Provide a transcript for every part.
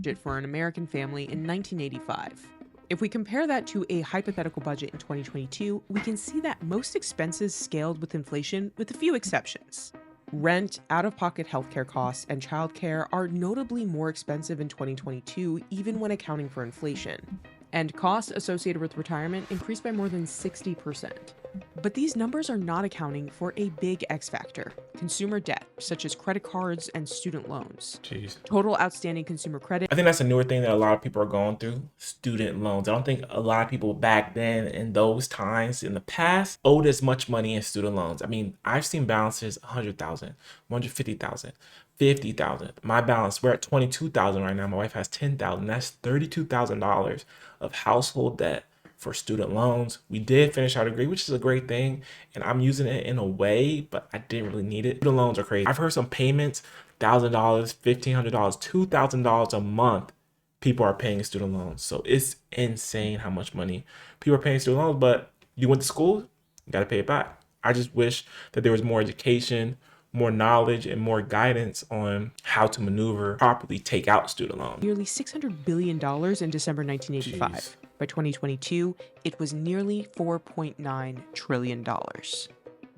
budget for an American family in 1985. If we compare that to a hypothetical budget in 2022, we can see that most expenses scaled with inflation, with a few exceptions. Rent, out-of-pocket healthcare costs, and childcare are notably more expensive in 2022, even when accounting for inflation. And costs associated with retirement increased by more than 60%. But these numbers are not accounting for a big X factor: consumer debt, such as credit cards and student loans. Jeez. Total outstanding consumer credit. I think that's a newer thing that a lot of people are going through: student loans. I don't think a lot of people back then in those times in the past owed as much money in student loans. I mean, I've seen balances 100,000, 150,000, 50,000. My balance, we're at 22,000 right now. My wife has 10,000. That's $32,000 of household debt for student loans. We did finish our degree, which is a great thing, and I'm using it in a way, but I didn't really need it. Student loans are crazy. I've heard some payments, $1,000, $1,500, $2,000 a month people are paying student loans. So it's insane how much money people are paying student loans, but you went to school, you got to pay it back. I just wish that there was more education, more knowledge, and more guidance on how to maneuver, properly take out student loans. Nearly $600 billion in December 1985. Jeez. By 2022, it was nearly $4.9 trillion.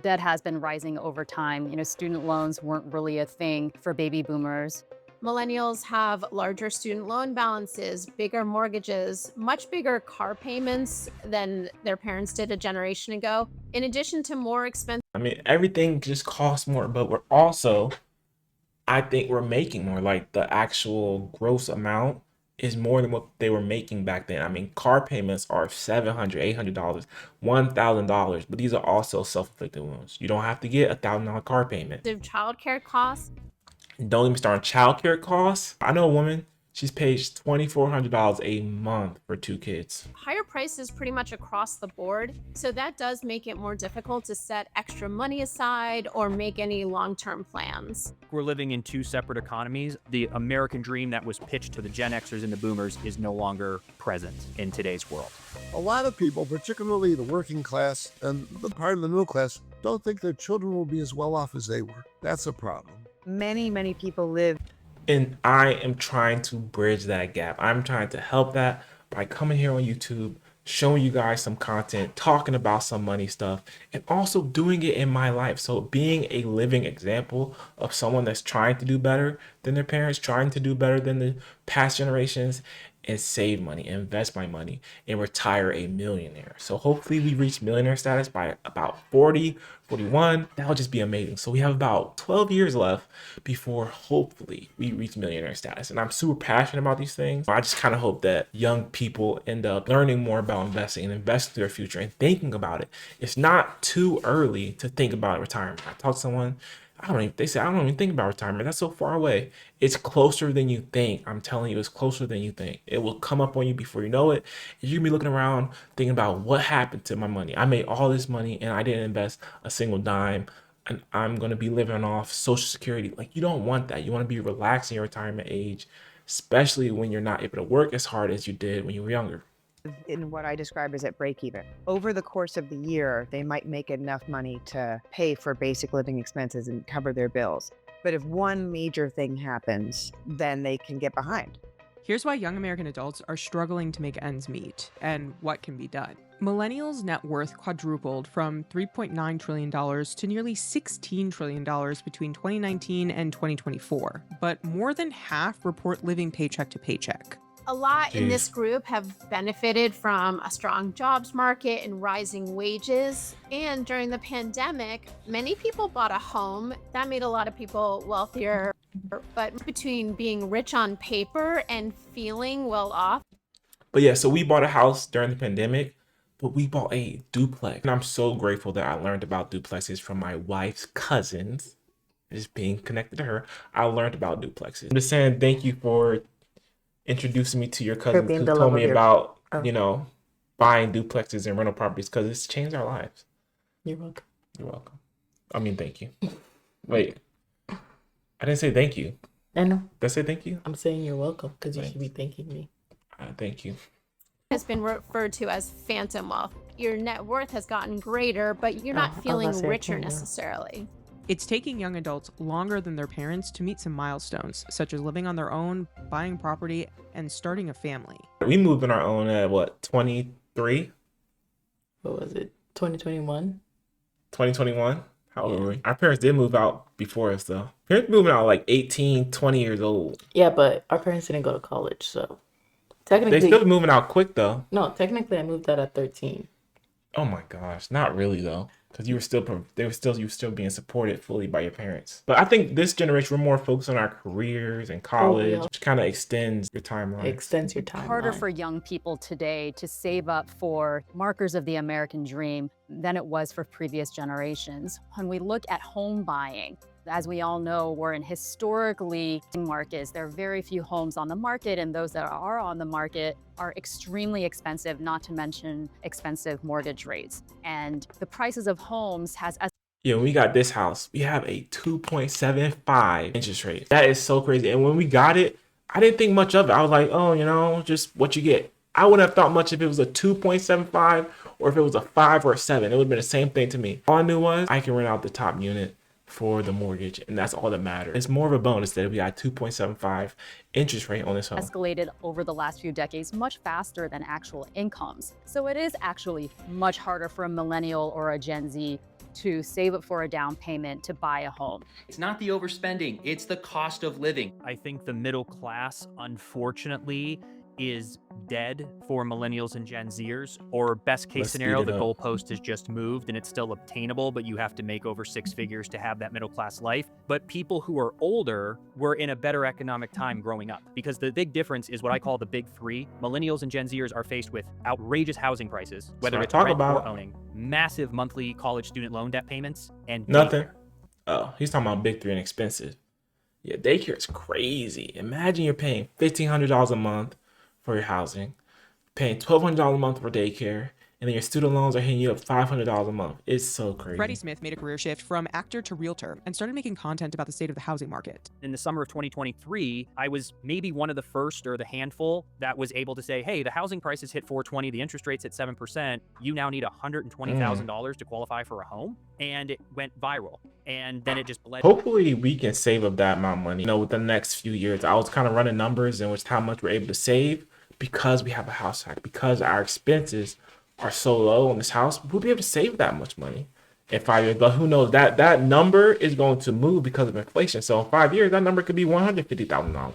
Debt has been rising over time. Student loans weren't really a thing for baby boomers. Millennials have larger student loan balances, bigger mortgages, much bigger car payments than their parents did a generation ago, in addition to more expensive. I mean, everything just costs more, but we're also, I think we're making more. Like, the actual gross amount is more than what they were making back then. I mean, car payments are $700, $800, $1,000, but these are also self-inflicted wounds. You don't have to get $1,000 car payment. Childcare costs. Don't even start on childcare costs. I know a woman, she's paid $2,400 a month for 2 kids. Higher prices pretty much across the board. So that does make it more difficult to set extra money aside or make any long-term plans. We're living in 2 separate economies. The American dream that was pitched to the Gen Xers and the Boomers is no longer present in today's world. A lot of people, particularly the working class and the part of the middle class, don't think their children will be as well off as they were. That's a problem. Many people live. And I am trying to bridge that gap. I'm trying to help that by coming here on YouTube, showing you guys some content, talking about some money stuff, and also doing it in my life. So being a living example of someone that's trying to do better than their parents, trying to do better than the past generations, and save money, invest my money, and retire a millionaire. So hopefully we reach millionaire status by about 40, 41. That'll just be amazing. So we have about 12 years left before hopefully we reach millionaire status. And I'm super passionate about these things. I just kind of hope that young people end up learning more about investing and investing in their future and thinking about it. It's not too early to think about retirement. I talked to someone, they say, I don't even think about retirement. That's so far away. It's closer than you think. I'm telling you, it's closer than you think. It will come up on you before you know it. And you're gonna be looking around thinking about what happened to my money. I made all this money and I didn't invest a single dime. And I'm gonna be living off Social Security. Like, you don't want that. You wanna be relaxed in your retirement age, especially when you're not able to work as hard as you did when you were younger. In what I describe as at break even. Over the course of the year, they might make enough money to pay for basic living expenses and cover their bills. But if one major thing happens, then they can get behind. Here's why young American adults are struggling to make ends meet and what can be done. Millennials' net worth quadrupled from $3.9 trillion to nearly $16 trillion between 2019 and 2024, but more than half report living paycheck to paycheck. A lot in this group have benefited from a strong jobs market and rising wages. And during the pandemic, many people bought a home. That made a lot of people wealthier. But between being rich on paper and feeling well off. But yeah, so we bought a house during the pandemic, but we bought a duplex. And I'm so grateful that I learned about duplexes from my wife's cousins. Just being connected to her, I learned about duplexes. I'm just saying thank you for introducing me to your cousin who told me about, buying duplexes and rental properties, because it's changed our lives. You're welcome. You're welcome. I mean, thank you. Wait, I didn't say thank you. I know. Did I say thank you? I'm saying you're welcome because you should be thanking me. Thank you. Has been referred to as phantom wealth. Your net worth has gotten greater, but you're not feeling richer necessarily. It's taking young adults longer than their parents to meet some milestones, such as living on their own, buying property, and starting a family. We moved on our own at what, 23? What was it? 2021? 2021? How old Yeah. were we? Our parents did move out before us though. Parents moving out like 18, 20 years old. Yeah, but our parents didn't go to college, so They technically, still moving out quick though. no, technically I moved out at 13. Oh my gosh, not really though, because you were still being supported fully by your parents. But I think this generation we're more focused on our careers and college, yeah. which kind of extends your timeline. It extends your timeline. Harder for young people today to save up for markers of the American dream than it was for previous generations. When we look at home buying, as we all know, we're in historically markets. There are very few homes on the market, and those that are on the market are extremely expensive, not to mention expensive mortgage rates. And the prices of homes has Yeah, when we got this house, we have a 2.75 interest rate. That is so crazy. And when we got it, I didn't think much of it. I was like, oh, just what you get. I wouldn't have thought much if it was a 2.75 or if it was a 5 or a 7. It would have been the same thing to me. All I knew was I can rent out the top unit for the mortgage, and that's all that matters. It's more of a bonus that we got 2.75 interest rate on this home. escalated over the last few decades much faster than actual incomes. So it is actually much harder for a millennial or a Gen Z to save up for a down payment to buy a home. It's not the overspending, it's the cost of living. I think the middle class, unfortunately, is dead for millennials and Gen Zers, or best case Let's speed scenario, it the up. goalpost has just moved and it's still obtainable, but you have to make over 6 figures to have that middle class life. But people who are older were in a better economic time growing up, because the big difference is what I call the big three. Millennials and Gen Zers are faced with outrageous housing prices, whether what I it's talk rent about. or owning, massive monthly college student loan debt payments, and Nothing. daycare. Oh, he's talking about big three and expensive. Yeah, daycare is crazy. Imagine you're paying $1,500 a month for your housing, paying $1,200 a month for daycare, and then your student loans are hitting you up $500 a month. It's so crazy. Freddie Smith made a career shift from actor to realtor and started making content about the state of the housing market. In the summer of 2023, I was maybe one of the first or the handful that was able to say, hey, the housing prices hit 420, the interest rate's at 7%. You now need $120,000 to qualify for a home. And it went viral. And then it just bled. Hopefully we can save up that amount of money. Within the next few years, I was kind of running numbers in which how much we're able to save because we have a house hack, because our expenses are so low on this house. We'll be able to save that much money in 5 years. But who knows, that number is going to move because of inflation. So in 5 years, that number could be $150,000.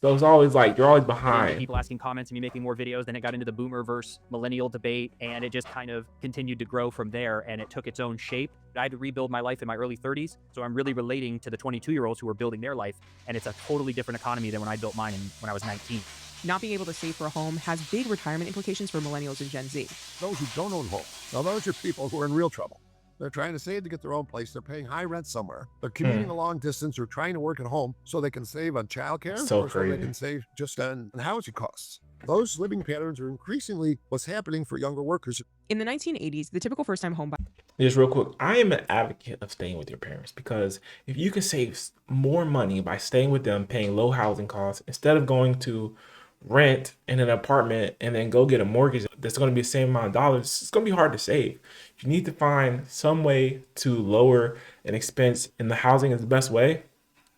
So it's always like you're always behind. People asking comments and me making more videos. Then it got into the boomer versus millennial debate, and it just kind of continued to grow from there, and it took its own shape. I had to rebuild my life in my early 30s, so I'm really relating to the 22-year-olds who are building their life, and it's a totally different economy than when I built mine when I was 19. Not being able to save for a home has big retirement implications for millennials and Gen Z. Those who don't own homes. Now, those are people who are in real trouble. They're trying to save to get their own place. They're paying high rent somewhere. They're commuting a long distance or trying to work at home so they can save on childcare So or so they crazy. can save just on housing costs. Those living patterns are increasingly what's happening for younger workers. In the 1980s, the typical first-time home buyer Just real quick, I am an advocate of staying with your parents because if you can save more money by staying with them, paying low housing costs, instead of going to rent in an apartment and then go get a mortgage that's going to be the same amount of dollars, it's going to be hard to save. You need to find some way to lower an expense, and the housing is the best way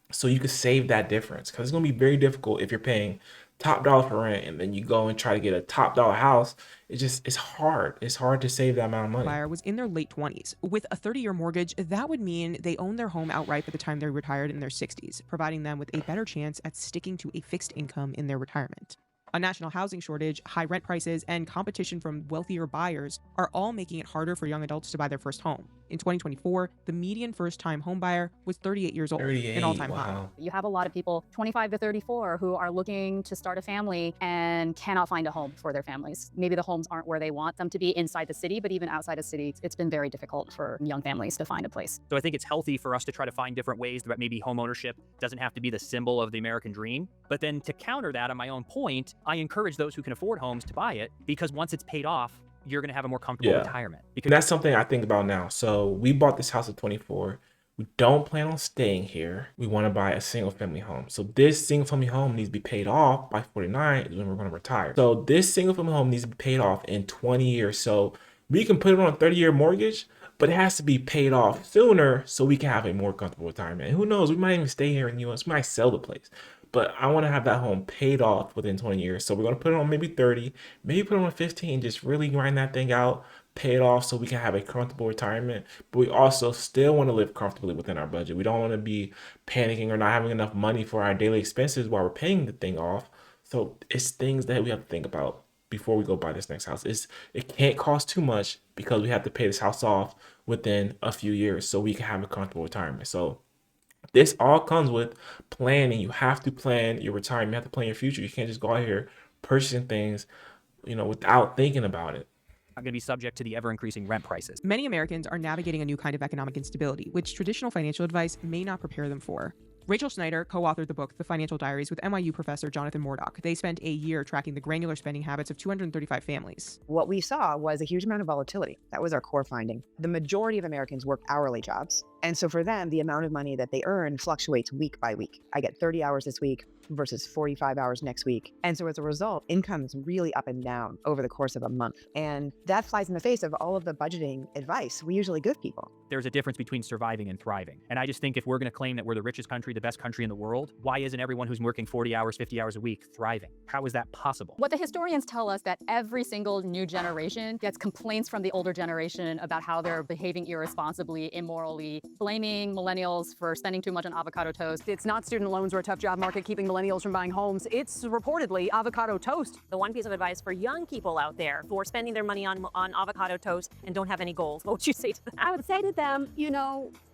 so you can save that difference, because it's going to be very difficult if you're paying top dollar for rent and then you go and try to get a top dollar house. It's hard to save that amount of money. buyer was in their late 20s. With a 30-year mortgage, that would mean they owned their home outright by the time they retired in their 60s, providing them with a better chance at sticking to a fixed income in their retirement. A national housing shortage, high rent prices, and competition from wealthier buyers are all making it harder for young adults to buy their first home. In 2024, the median first-time home buyer was 38 years old, 38, an all-time high. wow. You have a lot of people 25 to 34 who are looking to start a family and cannot find a home for their families. Maybe the homes aren't where they want them to be inside the city, but even outside of city, it's been very difficult for young families to find a place. So I think it's healthy for us to try to find different ways that maybe home ownership doesn't have to be the symbol of the American dream. But then to counter that, on my own point, I encourage those who can afford homes to buy it, because once it's paid off, you're going to have a more comfortable retirement. Because That's something I think about now. So we bought this house at 24. We don't plan on staying here. We want to buy a single family home. So this single family home needs to be paid off by 49 is when we're going to retire. So this single family home needs to be paid off in 20 years. So we can put it on a 30-year mortgage, but it has to be paid off sooner so we can have a more comfortable retirement. And who knows, we might even stay here in the US, we might sell the place. But I want to have that home paid off within 20 years. So we're going to put it on maybe 30, maybe put it on 15, just really grind that thing out, pay it off so we can have a comfortable retirement. But we also still want to live comfortably within our budget. We don't want to be panicking or not having enough money for our daily expenses while we're paying the thing off. So it's things that we have to think about before we go buy this next house. It can't cost too much because we have to pay this house off within a few years so we can have a comfortable retirement. So this all comes with planning. You have to plan your retirement. You have to plan your future. You can't just go out here purchasing things, without thinking about it. I'm going to be subject to the ever-increasing rent prices. Many Americans are navigating a new kind of economic instability, which traditional financial advice may not prepare them for. Rachel Schneider co-authored the book, The Financial Diaries, with NYU professor Jonathan Mordock. They spent a year tracking the granular spending habits of 235 families. What we saw was a huge amount of volatility. That was our core finding. The majority of Americans work hourly jobs. And so for them, the amount of money that they earn fluctuates week by week. I get 30 hours this week versus 45 hours next week. And so as a result, income is really up and down over the course of a month. And that flies in the face of all of the budgeting advice we usually give people. There's a difference between surviving and thriving. And I just think if we're going to claim that we're the richest country, the best country in the world, why isn't everyone who's working 40 hours, 50 hours a week thriving? How is that possible? What the historians tell us that every single new generation gets complaints from the older generation about how they're behaving irresponsibly, immorally, blaming millennials for spending too much on avocado toast. It's not student loans or a tough job market keeping millennials from buying homes. It's reportedly avocado toast. The one piece of advice for young people out there who are spending their money on avocado toast and don't have any goals, what would you say to them? I would say to them,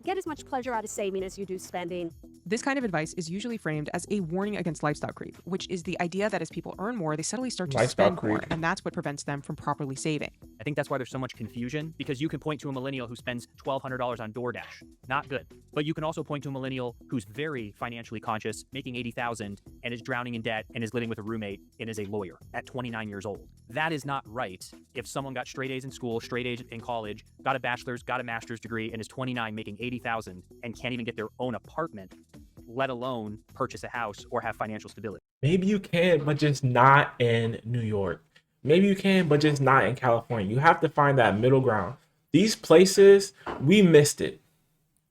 get as much pleasure out of saving as you do spending. This kind of advice is usually framed as a warning against lifestyle creep, which is the idea that as people earn more, they suddenly start to spend more, and that's what prevents them from properly saving. I think that's why there's so much confusion, because you can point to a millennial who spends $1,200 on DoorDash. Not good. But you can also point to a millennial who's very financially conscious, making $80,000, and is drowning in debt, and is living with a roommate, and is a lawyer at 29 years old. That is not right if someone got straight A's in school, straight A's in college, got a bachelor's, got a master's degree, and is 29 making $80,000 and can't even get their own apartment, let alone purchase a house or have financial stability. Maybe you can, but just not in New York. Maybe you can, but just not in California. You have to find that middle ground. These places, we missed it.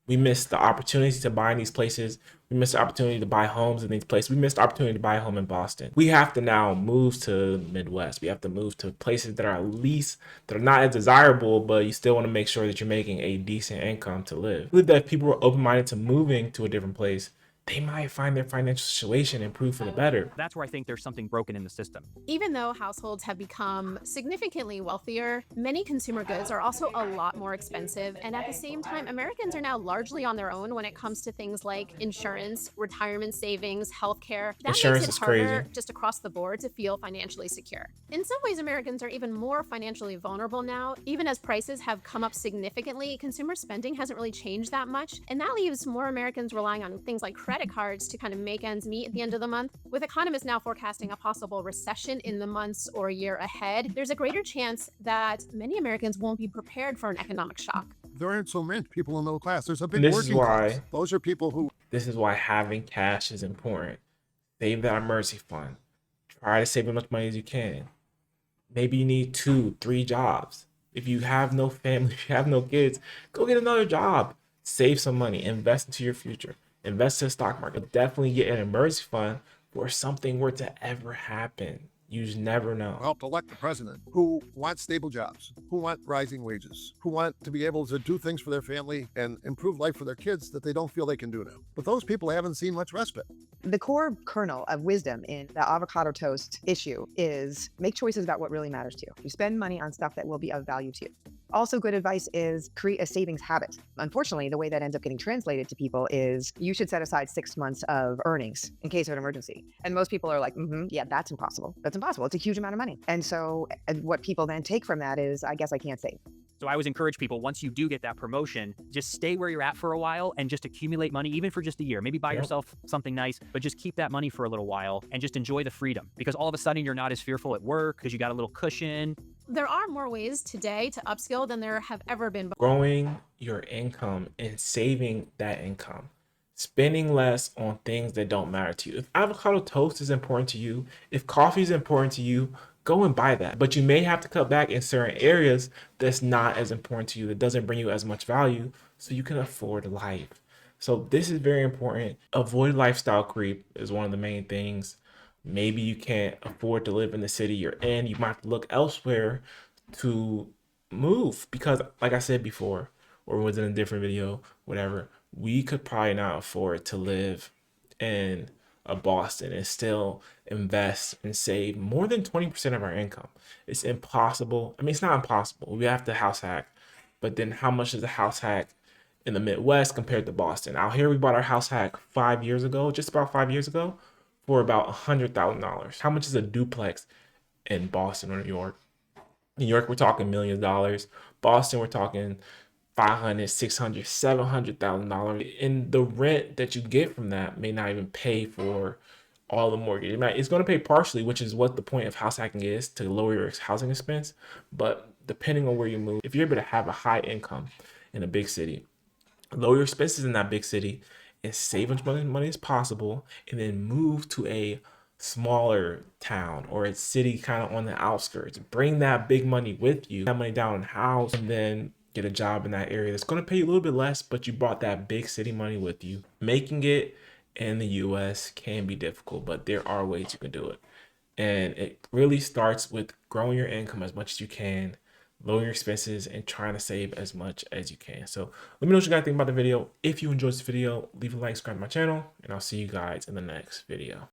We missed the opportunity to buy in these places. We missed the opportunity to buy homes in these places. We missed the opportunity to buy a home in Boston. We have to now move to the Midwest. We have to move to places that are not as desirable, but you still want to make sure that you're making a decent income to live. I believe that if people were open-minded to moving to a different place, they might find their financial situation improve for the better. That's where I think there's something broken in the system. Even though households have become significantly wealthier, many consumer goods are also a lot more expensive. And at the same time, Americans are now largely on their own when it comes to things like insurance, retirement savings, healthcare. That Insurance makes is it harder crazy. just across the board to feel financially secure. In some ways, Americans are even more financially vulnerable now. Even as prices have come up significantly, consumer spending hasn't really changed that much. And that leaves more Americans relying on things like credit cards to kind of make ends meet at the end of the month. With economists now forecasting a possible recession in the months or year ahead, there's a greater chance that many Americans won't be prepared for an economic shock. There aren't so many people in the middle class. There's a big This working is why class. Those are people who This is why having cash is important. Save that emergency fund. Try to save as much money as you can. Maybe you need 2-3 jobs. If you have no family, if you have no kids, go get another job. Save some money. Invest into your future. Invest in the stock market. Definitely get an emergency fund for something were to ever happen. You just never know. helped elect the president who want stable jobs, who want rising wages, who want to be able to do things for their family and improve life for their kids that they don't feel they can do now. But those people haven't seen much respite. The core kernel of wisdom in the avocado toast issue is make choices about what really matters to you. You spend money on stuff that will be of value to you. Also, good advice is create a savings habit. Unfortunately, the way that ends up getting translated to people is you should set aside 6 months of earnings in case of an emergency. And most people are like, yeah, that's impossible. That's impossible. It's a huge amount of money. And so what people then take from that is, I guess I can't save. So I always encourage people, once you do get that promotion, just stay where you're at for a while and just accumulate money, even for just a year. Maybe buy yourself something nice, but just keep that money for a little while and just enjoy the freedom, because all of a sudden you're not as fearful at work because you got a little cushion. There are more ways today to upskill than there have ever been. Growing your income and saving that income. Spending less on things that don't matter to you. If avocado toast is important to you, if coffee is important to you, go and buy that. But you may have to cut back in certain areas that's not as important to you, that doesn't bring you as much value, so you can afford life. So this is very important. Avoid lifestyle creep is one of the main things. Maybe you can't afford to live in the city you're in. You might have to look elsewhere to move, because like I said before, or was in a different video, whatever, we could probably not afford to live in Boston and still invest and save more than 20% of our income. It's impossible. I mean, it's not impossible. We have to house hack, but then how much is a house hack in the Midwest compared to Boston? Out here, we bought our house hack 5 years ago, just about 5 years ago, for about $100,000. How much is a duplex in Boston or New York? New York, we're talking millions of dollars. Boston, we're talking $500,000, $600,000, $700,000, and the rent that you get from that may not even pay for all the mortgage. It's going to pay partially, which is what the point of house hacking is, to lower your housing expense. But depending on where you move, if you're able to have a high income in a big city, lower your expenses in that big city, and save as much money as possible, and then move to a smaller town or a city kind of on the outskirts. Bring that big money with you, that money down in house, and then get a job in that area that's going to pay you a little bit less, but you brought that big city money with you. Making it in the US can be difficult, but there are ways you can do it. And it really starts with growing your income as much as you can, lowering your expenses, and trying to save as much as you can. So let me know what you guys think about the video. If you enjoyed this video, leave a like, subscribe to my channel, and I'll see you guys in the next video.